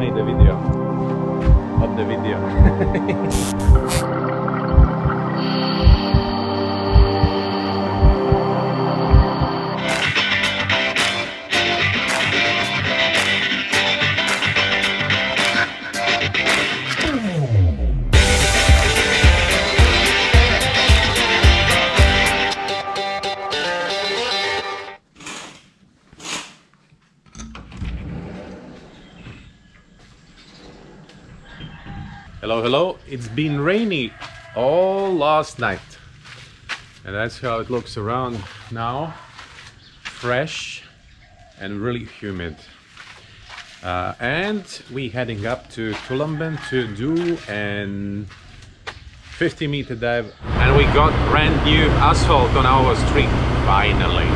made a video of the video. Hello, hello. It's been rainy all last night, and that's how it looks around now. Fresh and really humid. And we heading up to Tulamben to do an 50-meter dive. And we got brand new asphalt on our street, finally.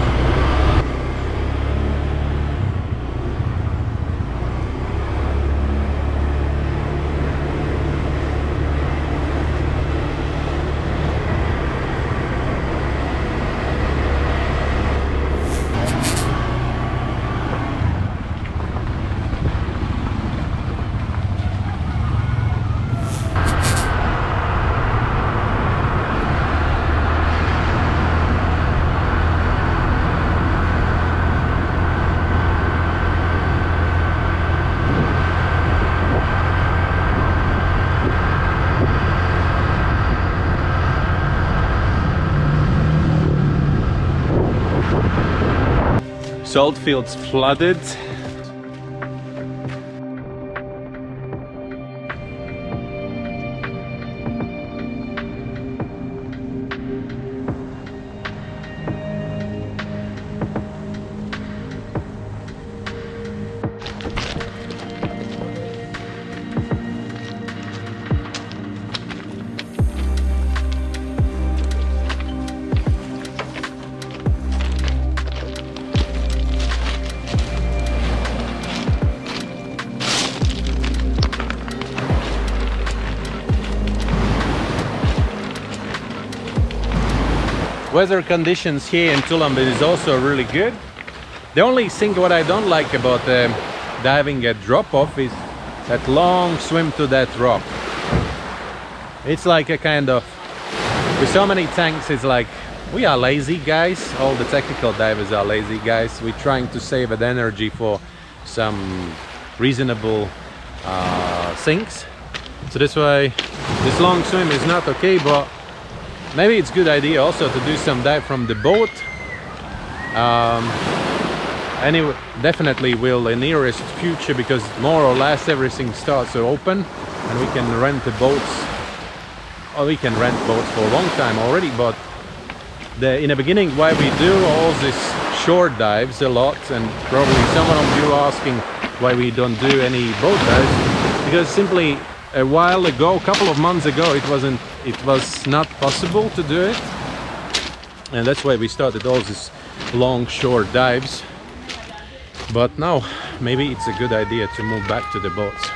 Salt fields flooded. Weather conditions here in Tulamben is also really good. The only thing what I don't like about diving at drop-off is that long swim to that rock. It's like a kind of, with so many tanks, it's like we are lazy guys. All the technical divers are lazy guys. We're trying to save that energy for some reasonable things. So that's why this long swim is not okay, but maybe it's a good idea also to do some dive from the boat. Anyway, definitely will in nearest future, because more or less everything starts to open and we can rent the boats. Or we can rent boats for a long time already, but in the beginning why we do all these short dives a lot, and probably some of you are asking why we don't do any boat dives, because simply a while ago, a couple of months ago, it was not possible to do it, and that's why we started all these long short dives. But now maybe it's a good idea to move back to the boats.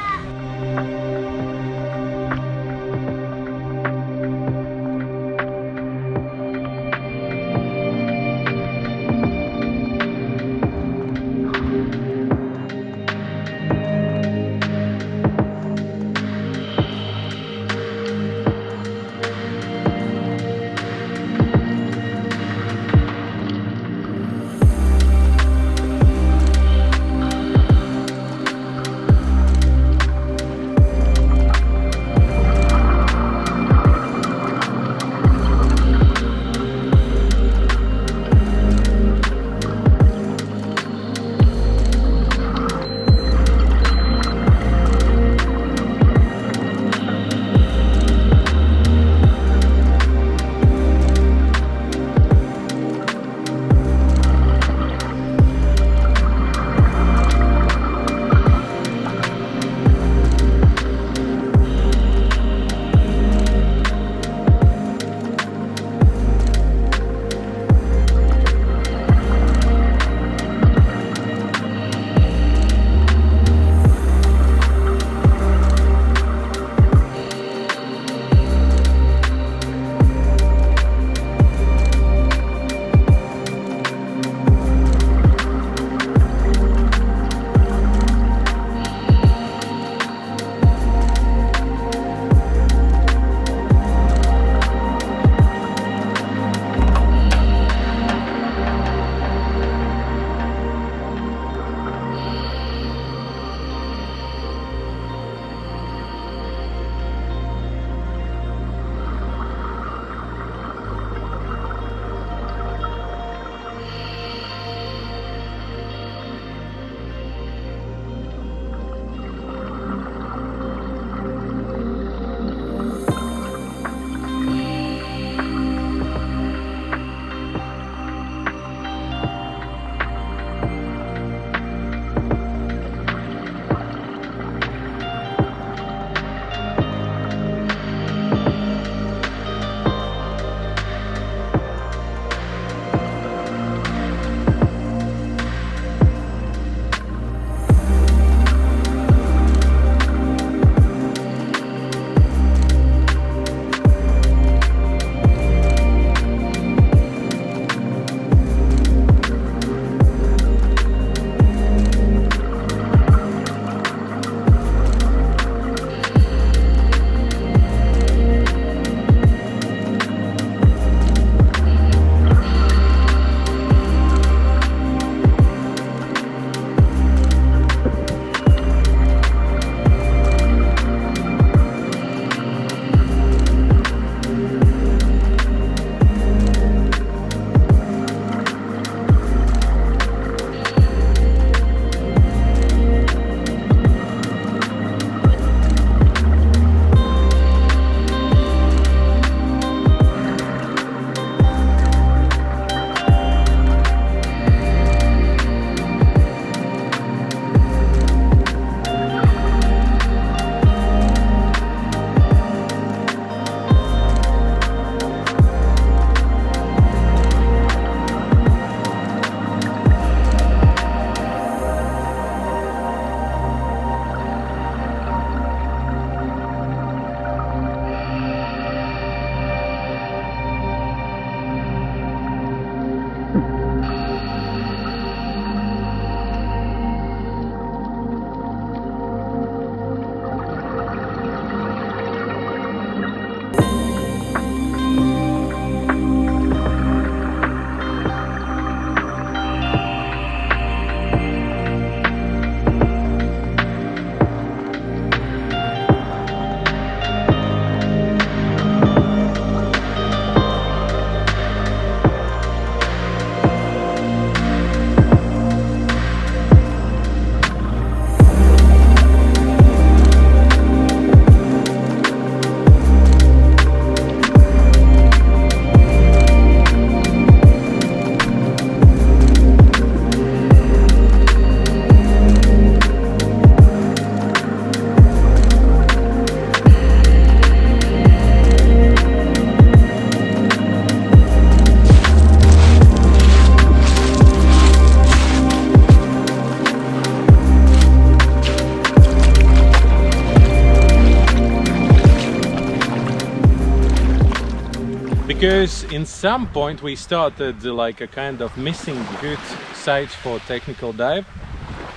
because in some point we started like a kind of missing good sites for technical dive.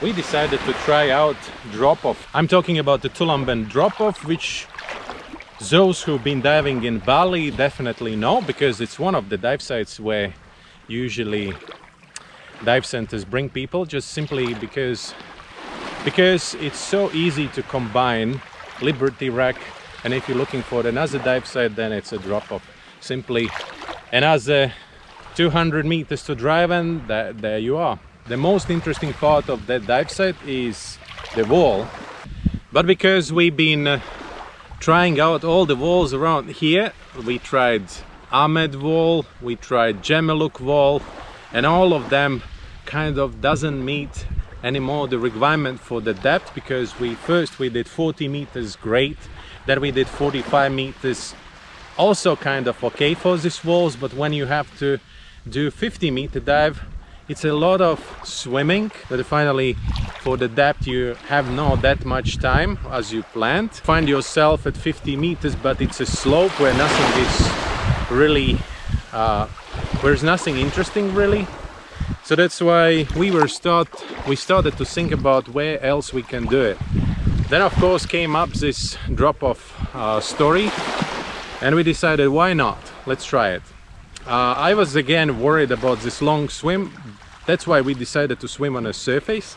We decided to try out drop-off. I'm talking about the Tulamben Drop-off, which those who've been diving in Bali definitely know, because it's one of the dive sites where usually dive centers bring people, just simply because it's so easy to combine Liberty Rack, and if you're looking for another dive site, then it's a drop-off. Simply another 200 meters to drive, and there you are. The most interesting part of that dive site is the wall, but because we've been trying out all the walls around here, we tried Ahmed wall, we tried Gemeluk wall, and all of them kind of doesn't meet anymore the requirement for the depth, because we did 40 meters great, then we did 45 meters also kind of okay for these walls, but when you have to do 50-meter dive, it's a lot of swimming, but finally for the depth you have not that much time as you planned. Find yourself at 50 meters, but it's a slope where nothing is really there's nothing interesting really. So that's why we started to think about where else we can do it. Then of course came up this drop-off story, and we decided, why not? Let's try it. I was again worried about this long swim. That's why we decided to swim on a surface.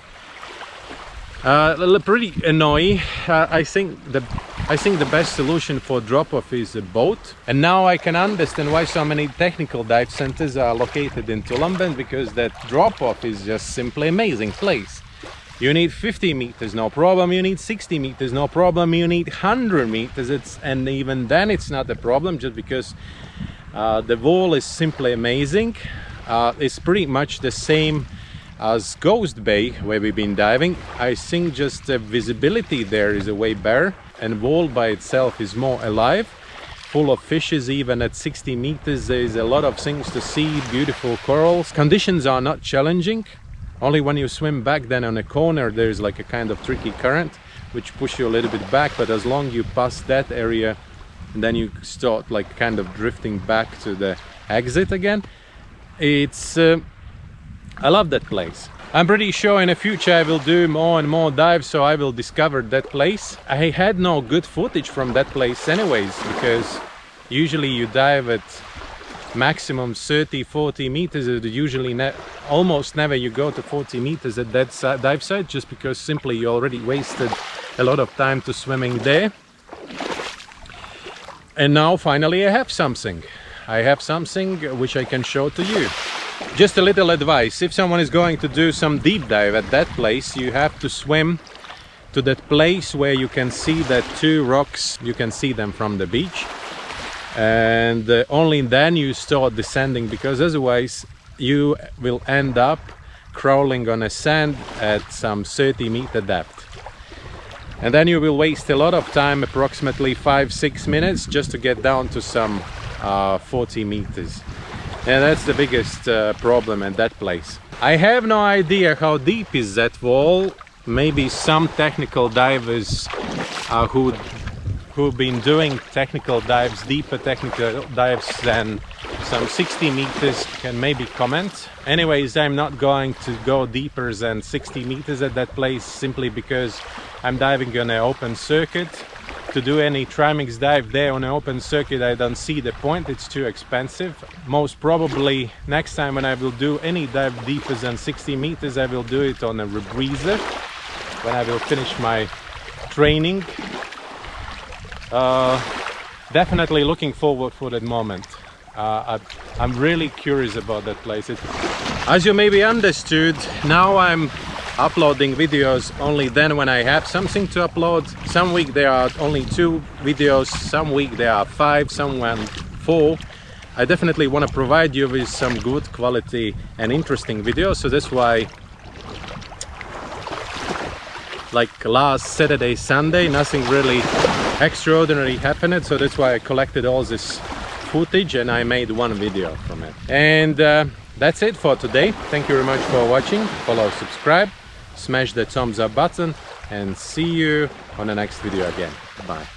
Pretty annoying. I think the best solution for drop-off is a boat. And now I can understand why so many technical dive centers are located in Tulamben, because that drop-off is just simply amazing place. You need 50 meters, no problem. You need 60 meters, no problem. You need 100 meters, and even then it's not a problem, just because the wall is simply amazing. It's pretty much the same as Ghost Bay where we've been diving. I think just the visibility there is a way better, and wall by itself is more alive, full of fishes. Even at 60 meters there is a lot of things to see, beautiful corals. Conditions are not challenging, only when you swim back then on a corner there's like a kind of tricky current which push you a little bit back, but as long as you pass that area, and then you start like kind of drifting back to the exit again. It's I love that place. I'm pretty sure in the future I will do more and more dives, so I will discover that place. I had no good footage from that place anyways, because usually you dive at maximum 30-40 meters. Usually almost never you go to 40 meters at that dive site, just because simply you already wasted a lot of time to swimming there. And now finally I have something. I have something which I can show to you. Just a little advice: if someone is going to do some deep dive at that place, you have to swim to that place where you can see that two rocks, you can see them from the beach, and only then you start descending, because otherwise you will end up crawling on a sand at some 30-meter depth. And then you will waste a lot of time, approximately 5-6 minutes, just to get down to some 40 meters. And that's the biggest problem at that place. I have no idea how deep is that wall. Maybe some technical divers who've been doing technical dives, deeper technical dives than some 60 meters, can maybe comment. Anyways, I'm not going to go deeper than 60 meters at that place, simply because I'm diving on an open circuit. To do any trimix dive there on an open circuit, I don't see the point, it's too expensive. Most probably next time when I will do any dive deeper than 60 meters, I will do it on a rebreather when I will finish my training. Definitely looking forward for that moment. I'm really curious about that place. As you maybe understood, now I'm uploading videos only then when I have something to upload. Some week there are only 2 videos, some week there are 5, some 4. I definitely want to provide you with some good quality and interesting videos, so that's why, like last Saturday, Sunday, nothing really extraordinary happened, so that's why I collected all this footage and I made one video from it. And that's it for today. Thank you very much for watching. Follow, subscribe, smash the thumbs up button, and see you on the next video again. Bye.